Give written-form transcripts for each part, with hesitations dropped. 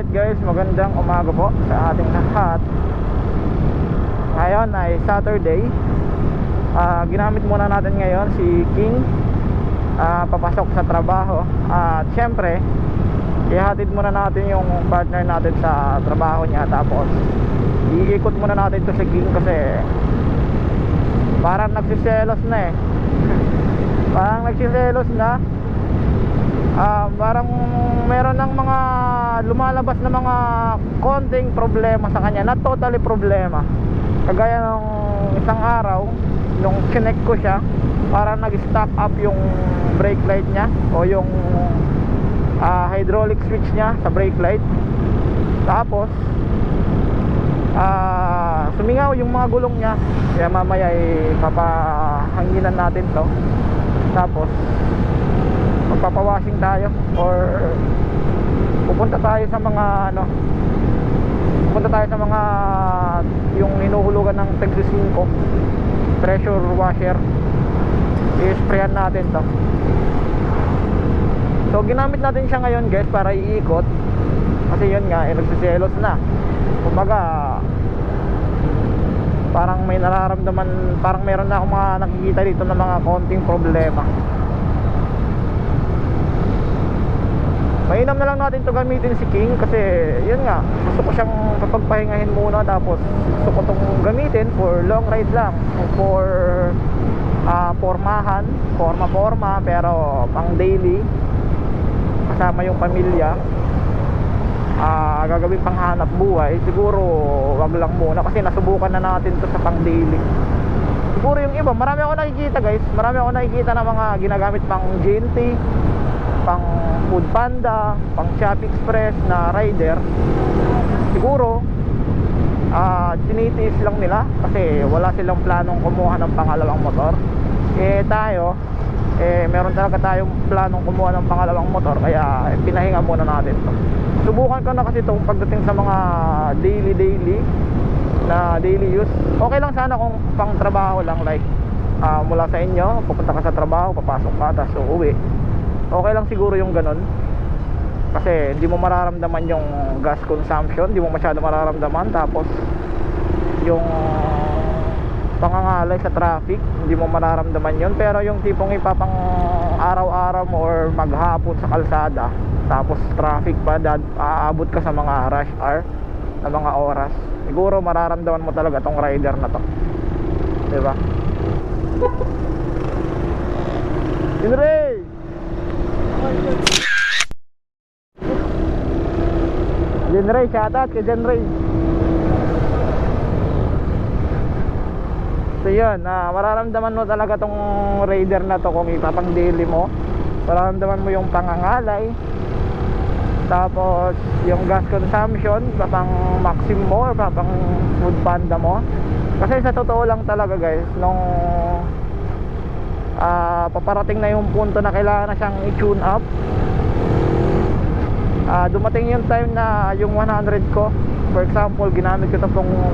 Alright guys, magandang umaga po sa ating lahat. Ngayon ay Saturday. Ginamit muna natin ngayon si King papasok sa trabaho. At syempre, ihatid muna natin yung partner natin sa trabaho niya. Tapos iikot muna natin to si King kasi parang nagsiselos na eh. Parang nagsiselos na. Parang meron ng mga lumalabas na mga konting problema sa kanya. Not totally problema. Kagaya ng isang araw nung chinek ko siya, parang nag-stock up yung brake light niya o yung hydraulic switch niya sa brake light. Tapos sumingaw yung mga gulong niya. Kaya mamaya papahanginan natin to. Tapos magpapawashing tayo or pupunta tayo sa mga yung hinuhulugan ng Tag 5 pressure washer. I-sprayan natin to. So ginamit natin siya ngayon guys para iikot kasi yun nga nagsiselos na. Kumbaga parang may nararamdaman, parang meron na akong mga nakikita dito na mga konting problema. Mainam na lang natin to gamitin si King kasi yun nga, gusto ko siyang kapagpahingahin muna. Tapos gusto ko tong gamitin for long ride lang, for forma pero pang daily kasama yung pamilya. Gagawin pang hanap buhay, siguro wag lang muna kasi nasubukan na natin to sa pang daily. Siguro yung iba, marami ako nakikita guys, na mga ginagamit pang GNT, pang Food Panda, pang Shopee Express na rider. Siguro tinitiis lang nila kasi wala silang planong kumuha ng pangalawang motor. Tayo meron talaga tayong planong kumuha ng pangalawang motor, kaya pinahinga muna natin to. Subukan ko na kasi itong pagdating sa mga daily na daily use. Okay lang sana kung pang trabaho lang, like mula sa inyo, pupunta ka sa trabaho, papasok ka, tapos uuwi. Okay lang siguro yung ganun kasi hindi mo mararamdaman yung gas consumption, hindi mo masyado mararamdaman. Tapos yung pangangalay sa traffic, hindi mo mararamdaman yun. Pero yung tipong ipapang araw-araw mo or maghapon sa kalsada, tapos traffic pa, aabot ka sa mga rush hour na mga oras, siguro mararamdaman mo talaga tong rider na to, diba? Inray! Jenray, shoutout kay Jenray. So yun, mararamdaman mo talaga tong Raider na to kung ipapang daily mo. Mararamdaman mo yung pangangalay, tapos yung gas consumption, papang Maxim mo or papang Food Panda mo. Kasi sa totoo lang talaga guys, nung paparating na yung punto na kailangan na siyang i-tune up, dumating yung time na yung 100 ko, for example, ginamit ko to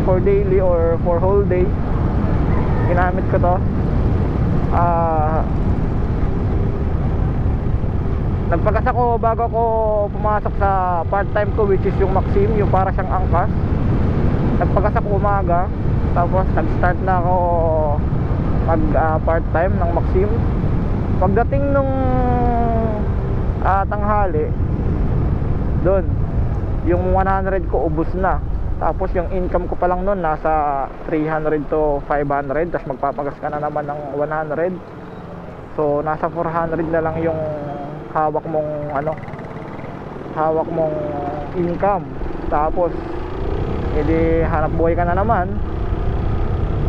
for daily or for whole day, ginamit ko to. Nagpagas ako bago ko pumasok sa part-time ko, which is yung Maxim, yung para siyang angkas. Nagpagas ako umaga, tapos nag-start na ako mag part-time ng Maxim. Pagdating nung tanghali, doon yung 100 ko ubos na. Tapos yung income ko pa lang noon nasa 300 to 500, tapos magpapagas ka na naman ng 100. So nasa 400 na lang yung hawak mong income. Tapos edi hanap buhay ka na naman.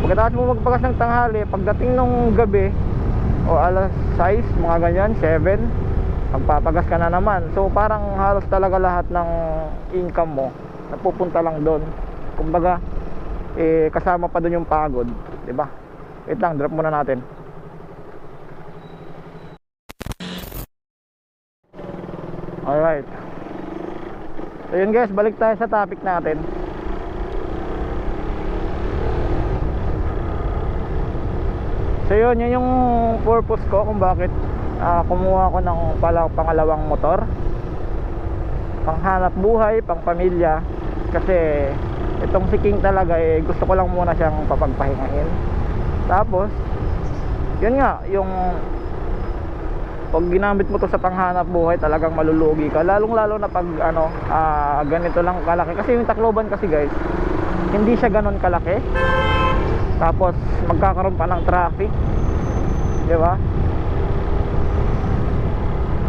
Pagkatapos mo magpagas ng tanghali, pagdating nung gabi o alas 6, mga ganyan, 7, magpapagas ka na naman. So parang halos talaga lahat ng income mo napupunta lang doon. Kumbaga kasama pa doon yung pagod, 'di ba? Wait lang, drop muna natin. Alright. So yun guys, balik tayo sa topic natin. So yun yung purpose ko kung bakit kumuha ko ng pangalawang motor. panghanap buhay, pang pamilya. Kasi itong si King talaga gusto ko lang muna siyang papagpahingahin. Tapos yun nga, yung pag ginamit mo to sa panghanap buhay, talagang malulugi ka, lalong lalo na pag ganito lang kalaki. Kasi yung Tacloban kasi guys, hindi siya ganon kalaki. Tapos magkakaroon pa ng traffic, di ba?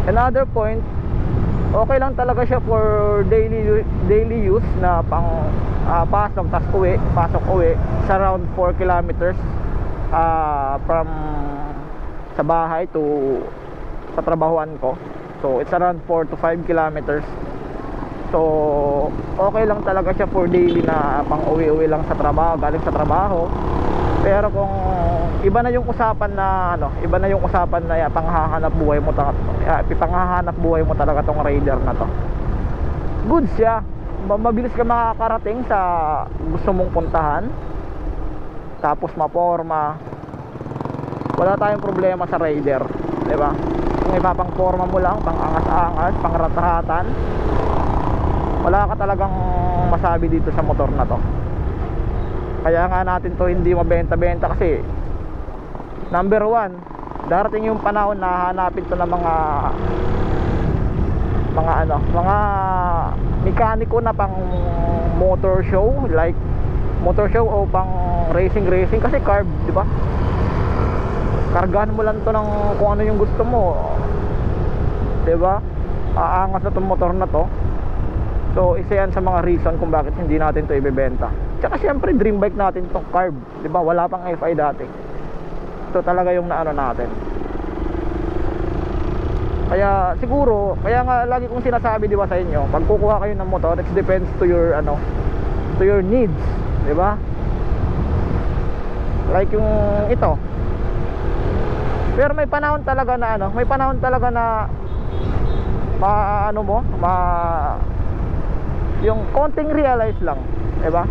Another point, okay lang talaga siya for daily use na pang pasok tas uwi, pasok uwi. It's around 4 kilometers from sa bahay to sa trabahoan ko. So it's around 4 to 5 kilometers. So okay lang talaga siya for daily na pang uwi-uwi lang sa trabaho, galing sa trabaho. Pero kung iba na yung usapan na iba na yung usapan na panghahanap buhay mo panghahanap buhay mo talaga tong Raider na to. Good siya. Mabilis ka makakarating sa gusto mong puntahan. Tapos maporma. Wala tayong problema sa Raider, 'di ba? Kung ipapang forma mo lang, pang angas-angas, pang rat-ratan, wala ka talagang masabi dito sa motor na to. Kaya nga natin to hindi mabenta-benta kasi number 1, darating yung panahon na hanapin to ng mga mekaniko na pang motor show, like motor show o pang racing kasi carb, di ba? Kargahan mo lang to ng kung ano yung gusto mo, di ba? Aangas na tong motor na to. So isa yan sa mga reason kung bakit hindi natin to ibebenta. Tsaka syempre dream bike natin tong carb, di ba? Wala pang FI dati. Ito talaga yung naano natin. Kaya siguro, kaya nga lagi kong sinasabi, di ba, sa inyo, pag kukuha kayo ng motor, it depends to your to your needs, di ba? Like yung ito. Pero may panahon talaga na yung konting realize lang, di ba?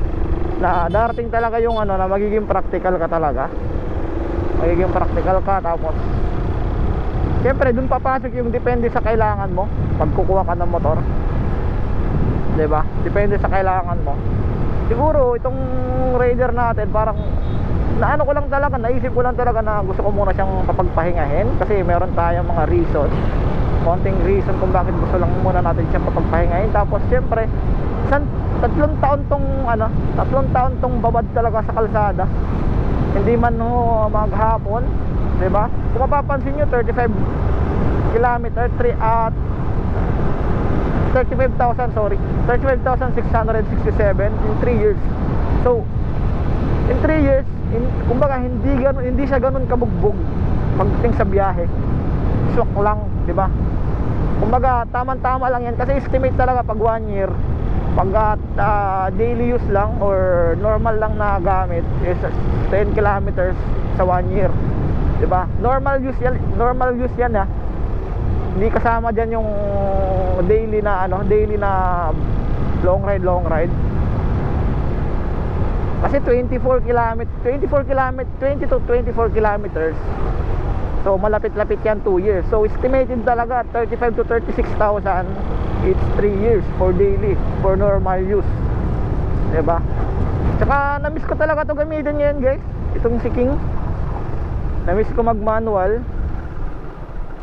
Na darating talaga yung na magiging practical ka talaga. Magiging practical ka, tapos siyempre dun papasok yung depende sa kailangan mo pag kukuha ka ng motor, di ba? Depende sa kailangan mo. Siguro itong Raider natin, parang naisip ko lang talaga na gusto ko muna siyang papagpahingahin kasi meron tayong mga reason, konting reason kung bakit gusto lang muna natin siyang papagpahingahin. Tapos siyempre tatlong taon tong babad talaga sa kalsada, hindi man maghapon, di ba? Kung mapapansin nyo, 35 kilometer 35,667 in 3 years. So in 3 years, kumbaga hindi siya ganun kabugbog pagdating sa biyahe. Swak lang, di ba? Kumbaga tamang-tama lang yan kasi estimate talaga pag 1 year, pag daily use lang or normal lang na gamit is 10 kilometers sa 1 year, di ba? Normal use yan ha. Hindi kasama diyan yung daily na long ride. Kasi 20 to 24 kilometers. So malapit-lapit yan 2 years. So estimated talaga 35 to 36,000 each 3 years for daily, for normal use, diba? Tsaka namiss ko talaga to gamitin ngayon guys, itong si King. Namiss ko mag manual.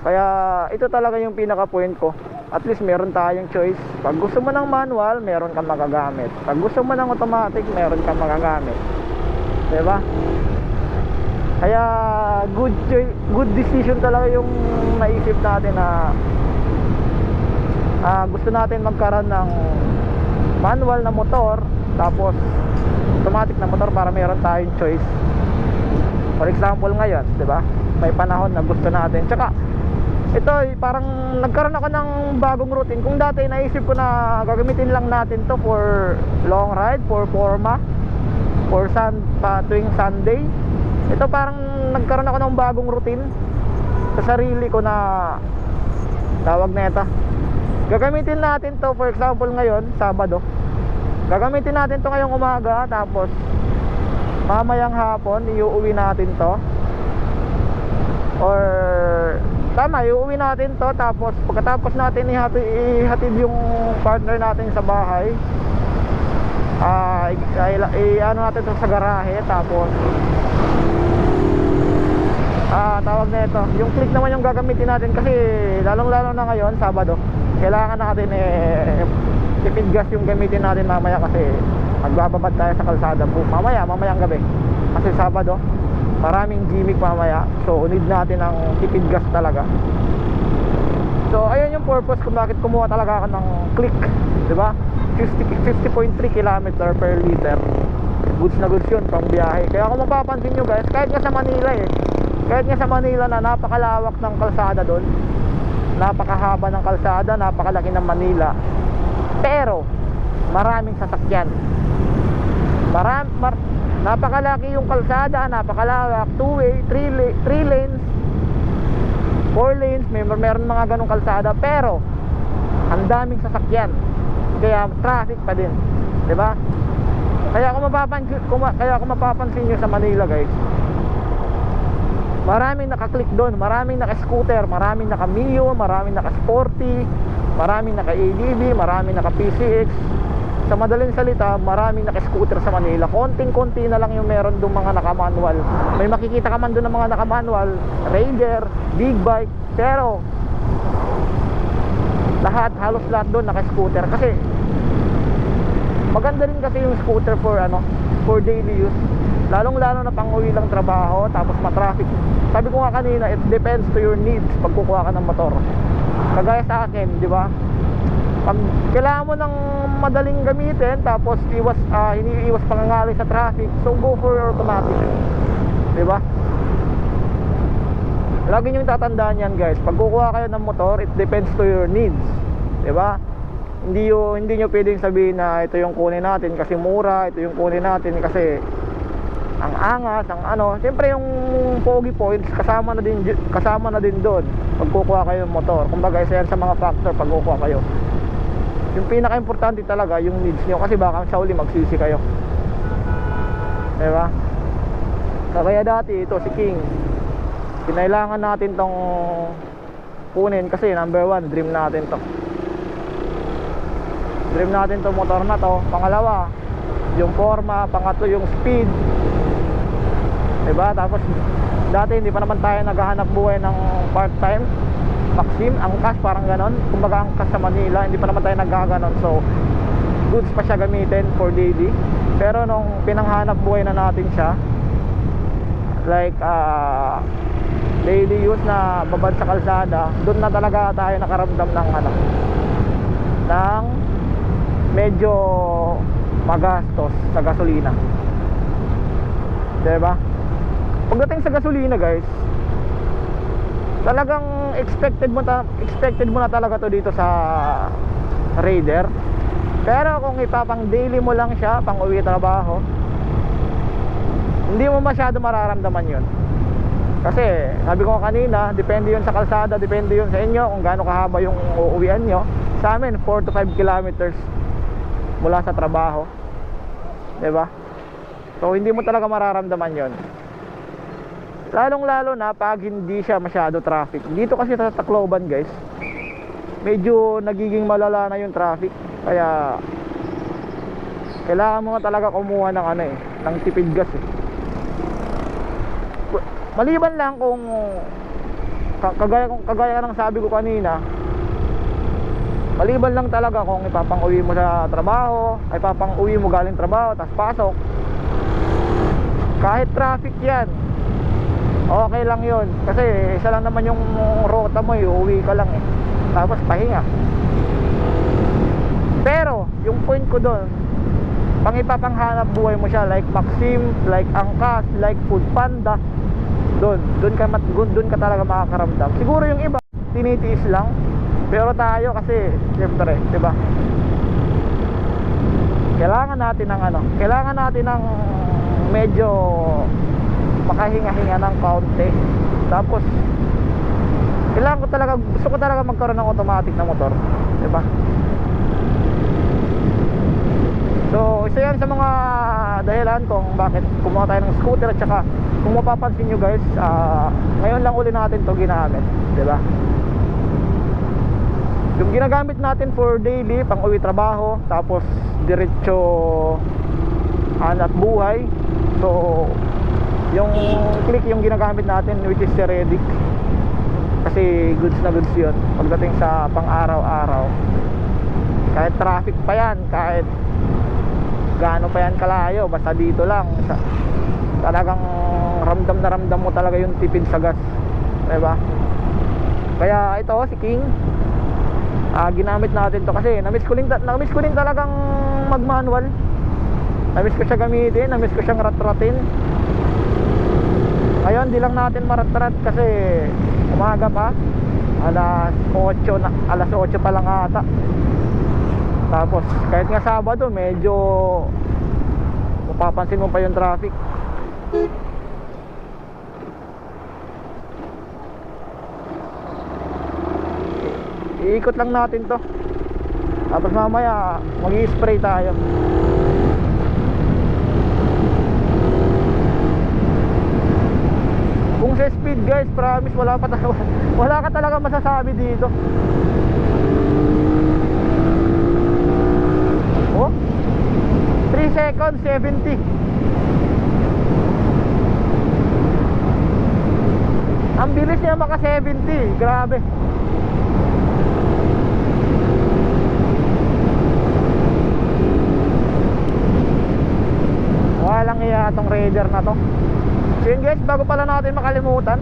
Kaya ito talaga yung pinaka point ko. At least meron tayong choice. Pag gusto mo ng manual, meron kang magagamit. Pag gusto mo ng automatic, meron kang magagamit, diba? Kaya good decision talaga yung naisip natin na gusto natin magkaroon ng manual na motor, tapos automatic na motor para meron tayong choice. For example ngayon, diba? May panahon na gusto natin. Tsaka ito parang nagkaroon ako ng bagong routine. Kung dati naisip ko na gagamitin lang natin to for long ride, for forma, for tuwing Sunday, ito parang nagkaroon ako ng bagong routine sa sarili ko na tawag na ito. Gagamitin natin to, for example ngayon, Sabado, gagamitin natin to ngayong umaga, tapos mamayang hapon iuuwi natin to. Or tama, iuwi natin to. Tapos pagkatapos natin ihatid yung partner natin sa bahay, ano natin to sa garahe. Tapos tawag na ito, yung click naman yung gagamitin natin. Kasi lalong lalo na ngayon, Sabado, kailangan natin tipid gas yung gamitin natin mamaya. Kasi magbababad tayo sa kalsada po mamayang gabi. Kasi Sabado, maraming gimmick mamaya. So need natin ng tipid gas talaga. So ayun yung purpose kung bakit kumuha talaga ako ng click, diba? 50.3 km per liter. Goods na goods yun pang biyahe. Kaya kung mapapansin nyo guys, kahit nga sa Manila na napakalawak ng kalsada doon, napakahaba ng kalsada, napakalaki ng Manila, pero maraming sasakyan. Napakalaki yung kalsada, napakalawak, 2-way, 3 lanes, 4 lanes, meron mga ganong kalsada, pero ang daming sasakyan, kaya traffic pa din, diba? Kaya kung mapapansin nyo sa Manila guys, maraming naka-click doon, maraming naka-scooter, maraming naka-Mio, maraming naka-Sporty, maraming naka-ADV, maraming naka-PCX. Sa madaling salita, maraming naka-scooter sa Manila. Konting-konti na lang yung meron doon mga naka-manual. May makikita ka man doon ng mga naka-manual, Raider, big bike, pero halos lahat doon naka-scooter. Kasi maganda rin kasi yung scooter for daily use. Lalong-lalo na pang-uwi lang trabaho, tapos matraffic. Sabi ko nga kanina, it depends to your needs pag kukuha ka ng motor. Kagaya sa akin, di ba? Pag kailangan mo ng madaling gamitin, tapos iniiwas pangangali sa traffic, so go for automatic. Di ba? Lagi nyo tatandaan yan guys. Pag kukuha kayo ng motor, it depends to your needs. Di ba? Hindi nyo pwedeng sabihin na ito yung kunin natin kasi mura, ito yung kunin natin kasi ang angas, siyempre yung pogi points kasama na din doon pag kukuha kayo ng motor. Kumbaga isa yan sa mga factor pag kukuha kayo. Yung pinaka-importante talaga yung needs nyo, kasi baka sa uli magsisi kayo, diba? Kaya dati ito si King, kinailangan natin tong kunin kasi number 1, dream natin to motor na to. Pangalawa yung forma, pangatlo yung speed, diba? Tapos dati hindi pa naman tayo naghahanap buhay ng part-time Maxim, angkas, parang ganon. Kumbaga angkas sa Manila, hindi pa naman tayo naggaganon. So goods pa siya gamitin for daily. Pero nung pinanghanap buhay na natin siya, like daily use na babad sa kalsada, doon na talaga tayo nakaramdam ng medyo magastos sa gasolina, diba? Pagdating sa gasolina guys, talagang expected mo na talaga to dito sa Raider. Pero kung ipapang daily mo lang siya, pang uwi trabaho, hindi mo masyado mararamdaman yun. Kasi sabi ko kanina, depende yun sa kalsada, depende yun sa inyo kung gaano kahaba yung uuwian nyo. Sa amin 4 to 5 kilometers mula sa trabaho, diba? So hindi mo talaga mararamdaman yun. Lalong lalo na pag hindi siya masyado traffic. Dito kasi sa Tacloban guys, medyo nagiging malala na yung traffic. Kaya kailangan mo talaga kumuha ng ng tipid gas Maliban lang kung kagaya ng sabi ko kanina, maliban lang talaga kung ipapang-uwi mo sa trabaho, ay papang-uwi mo galing trabaho tapos pasok, kahit traffic yan, okay lang yun. Kasi isa lang naman yung rota mo, uuwi ka lang tapos pahinga. Pero yung point ko doon, pang ipapanghanap buhay mo siya, like Maxim, like Angkas, like Food Panda, doon ka talaga makakaramdam. Siguro yung iba tinitiis lang, pero tayo kasi siyempre, 'di ba? Kailangan natin ng medyo makahinga-hinga ng kaunti. Tapos gusto ko talaga magkaroon ng automatic na motor, 'di ba? So isa yan sa mga dahilan kung bakit kumuha tayo ng scooter at saka kung mapapansin nyo guys, ngayon lang uli natin to ginamit, diba? Yung ginagamit natin for daily, pang uwi trabaho, tapos diretso hanap buhay. So yung click yung ginagamit natin, which is si Redic, kasi goods na goods yun pagdating sa pang araw-araw. Kahit traffic pa yan, kahit gaano pa yan kalayo, basta dito lang talagang ramdam na ramdam mo talaga yung tipid sa gas, diba? Kaya ito si King, ginamit natin to kasi namiss ko din talagang mag-manual. Namiss ko siya gamitin, namiss ko siyang rat-ratin. Ngayon di lang natin marat-rat kasi umaga pa, alas 8 pa lang ata. Tapos kahit nga Sabado medyo mapapansin mo pa yung traffic. Iikot lang natin to, tapos mamaya mag-i-spray tayo. Kung sa speed guys, promise wala ka talaga masasabi dito. Oh, 3 seconds 70. Ang bilis niya maka 70, grabe. Walang iya tong Raider na to. So yun guys, bago pala natin makalimutan,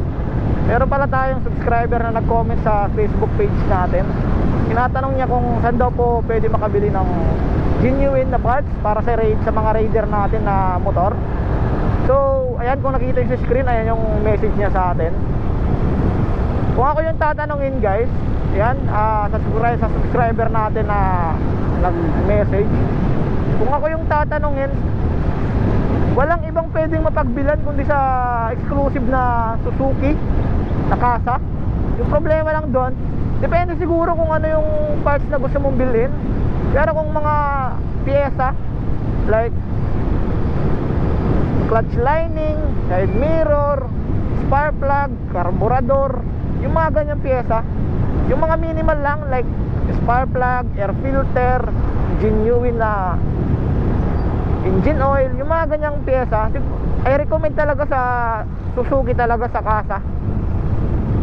meron pala tayong subscriber na nag-comment sa Facebook page natin. Tinatanong niya kung saan daw po pwede makabili ng genuine na parts para sa mga Raider natin na motor. So ayan, kung nakita yung sa screen, ayan yung message niya sa atin. Kung ako yung tatanungin guys, yan, sa subscriber natin na nag-message, kung ako yung tatanungin, walang ibang pwedeng mapagbilan kundi sa exclusive na Suzuki na kasa. Yung problema lang doon, depende siguro kung ano yung parts na gusto mong bilhin. Pero kung mga piyesa like clutch lining, side mirror, spark plug, carburetor, yung mga ganyang piyesa, yung mga minimal lang like spark plug, air filter, genuine na engine oil, yung mga ganyang pyesa, I recommend talaga sa Suzuki talaga sa kasa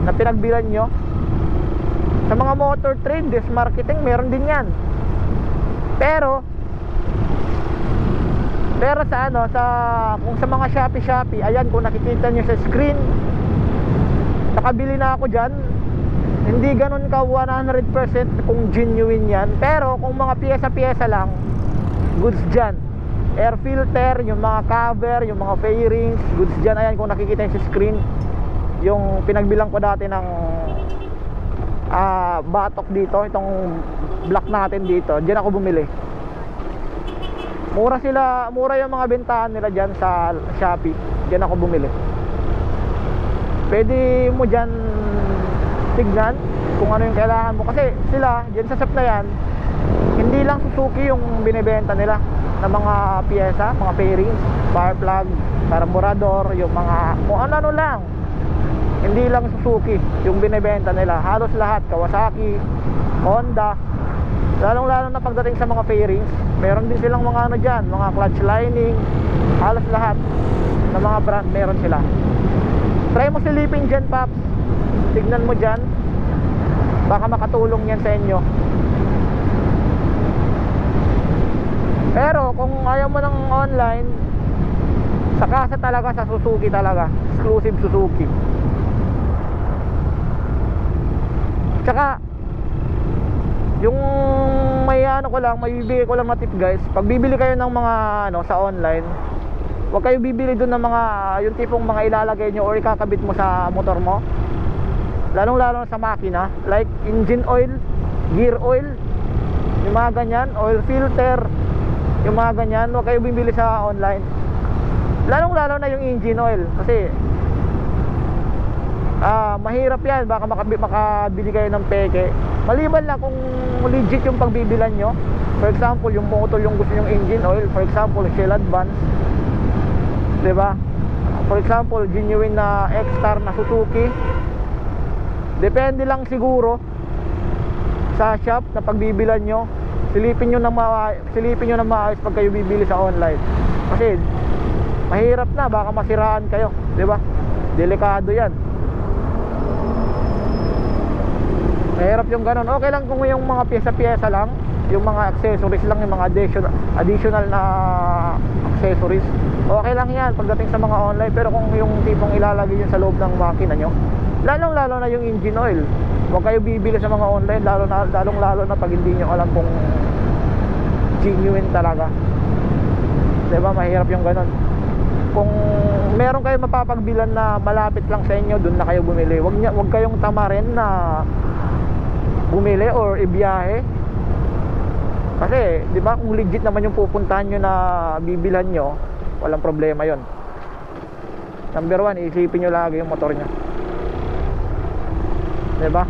na pinagbilan nyo. Sa mga motor trade, this marketing, meron din yan. Pero kung sa mga Shopee, ayan, kung nakikita nyo sa screen, nakabili na ako dyan. Hindi ganun ka 100% kung genuine yan, pero kung mga pyesa lang, goods dyan. Air filter, yung mga cover, yung mga fairings, goods dyan. Ayan, kung nakikita yung sa screen, yung pinagbilang ko dati ng batok dito, itong block natin dito, dyan ako bumili. Mura yung mga bentahan nila dyan sa Shopee. Dyan ako bumili. Pwede mo dyan tignan kung ano yung kailangan mo, kasi sila dyan sa shop na yan, hindi lang Suzuki yung binibenta nila na mga piyesa, mga fairings, spark plug, carburetor, yung mga kung ano lang. Hindi lang Suzuki yung binibenta nila, halos lahat, Kawasaki, Honda. Lalong-lalo na pagdating sa mga fairings, meron din silang mga ano dyan, mga clutch lining, halos lahat ng mga brand meron sila. Try mo silipin dyan, Paps. Tignan mo dyan, baka makatulong yan sa inyo. Pero kung ayaw mo ng online, sa kasa talaga, sa Suzuki talaga, exclusive Suzuki. Tsaka yung may bibigay ko lang na tip guys, pag bibili kayo ng mga sa online, huwag kayo bibili doon ng mga yung tipong mga ilalagay nyo or ikakabit mo sa motor mo, lalong sa makina, like engine oil, gear oil, yung mga ganyan, oil filter, yung mga ganyan. Huwag kayo bibili sa online, lalong na yung engine oil, kasi mahirap yan, baka makabili kayo ng peke. Maliban lang kung legit yung pagbibilan nyo. For example, yung motor yung gusto yung engine oil, for example, Shell Advance, diba? For example, genuine na X-Star na Suzuki. Depende lang siguro sa shop na pagbibilan nyo. Silipin nyo na maayos pag kayo bibili sa online. Kasi mahirap na, baka masiraan kayo, di ba? Delikado yan. Mahirap yung ganun. Okay lang kung yung mga pyesa-pyesa lang, yung mga accessories lang, yung mga additional na accessories, okay lang yan pagdating sa mga online. Pero kung yung tipong ilalagay yun sa loob ng makina nyo, lalong-lalo na yung engine oil, huwag kayo bibili sa mga online, lalong-lalo na pag hindi nyo alam kung genuine talaga. Diba, mahirap yung ganun. Kung meron kayo mapapagbilan na malapit lang sa inyo, dun na kayo bumili. Huwag kayong tamarin na bumili or ibiyahe. Kasi, di ba, kung legit naman yung pupuntahan nyo na bibilhan nyo, walang problema yon. Number 1, isipin nyo lagi yung motor nyo. Di ba?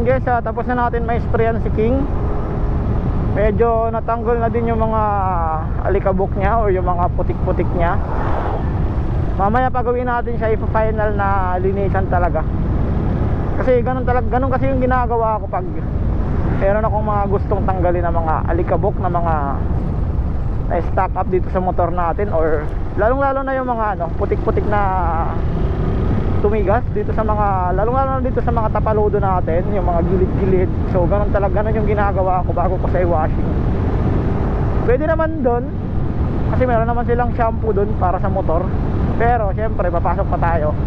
Guys, tapos na natin ma-sprayan si King. Medyo natanggal na din yung mga alikabok niya o yung mga putik-putik niya. Mamaya pagawin natin siya ipa-final na linisan talaga. Kasi ganun kasi yung ginagawa ko pag meron akong mga gustong tanggalin na mga alikabok na mga na-stack up dito sa motor natin, or lalong-lalo na yung mga putik-putik na tumigas dito sa mga, lalong-lalo dito sa mga tapaludo natin, yung mga gilid-gilid. So ganun yung ginagawa ko bago ko sa i-washing. Pwede naman doon kasi meron naman silang shampoo doon para sa motor, pero syempre papasok pa tayo,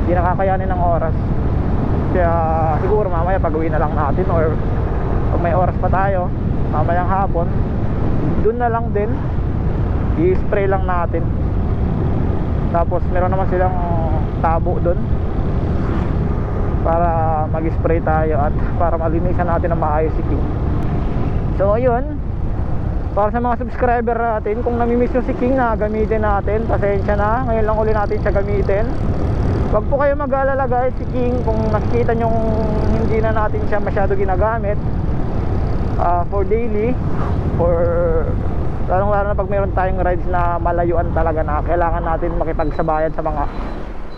hindi nakakayanin ng oras. Kaya siguro mamaya pag-uwi na lang natin, or pag may oras pa tayo mamayang hapon, doon na lang din i-spray lang natin. Tapos meron naman silang tabo doon para mag-spray tayo at para malinisan natin ang maayos si King. So ayun, para sa mga subscriber natin, kung namimiss nyo si King na gamitin natin, pasensya na, ngayon lang uli natin siya gamitin. Huwag po kayo mag-alala guys, si King, kung nakikita nyo hindi na natin siya masyado ginagamit for daily, for lalong-lalo na pag meron tayong rides na malayuan talaga na kailangan natin makipagsabayan sa mga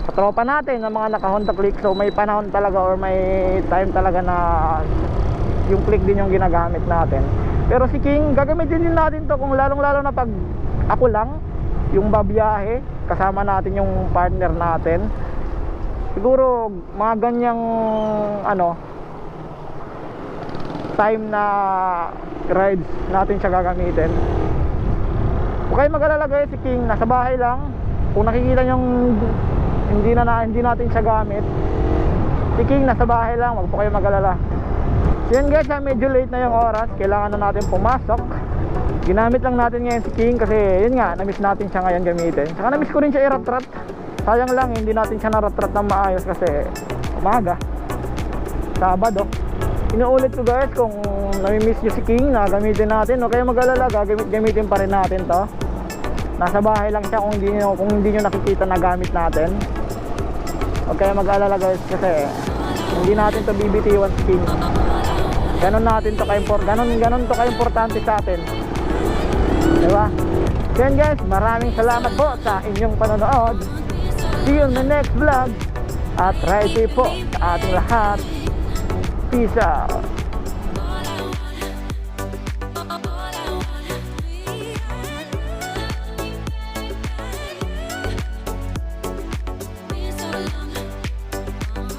tropa natin na mga naka-Honda Click. So may panahon talaga or may time talaga na yung Click din yung ginagamit natin. Pero si King, gagamitin din natin to kung lalong-lalo na pag ako lang yung babiyahe, kasama natin yung partner natin. Siguro mga ganyang time na rides natin siya gagamitin. Huwag kayo mag-alala guys, si King nasa bahay lang. Kung nakikita nyong hindi natin siya gamit, si King nasa bahay lang, wag po kayo mag-alala. So yun guys, medyo late na yung oras, kailangan na natin pumasok. Ginamit lang natin ngayon si King kasi yun nga, namiss natin siya ngayon gamitin. Saka namiss ko rin siya i-rat-rat. Sayang lang hindi natin siya na-rat-rat ng maayos kasi umaga, Sabado. Inuulit ko guys, kung namimiss nyo si King na gamitin natin, huwag kayo mag-alala, gamitin pa rin natin to. Nasa bahay lang siya kung hindi nyo nakikita na gamit natin. Huwag kayo mag-alala guys kasi hindi natin to bibitiwan si King. Ganon to ka-importante sa atin, diba? So yun guys, maraming salamat po sa inyong panonood. See you in the next vlog. At ride safe po sa ating lahat. Peace out.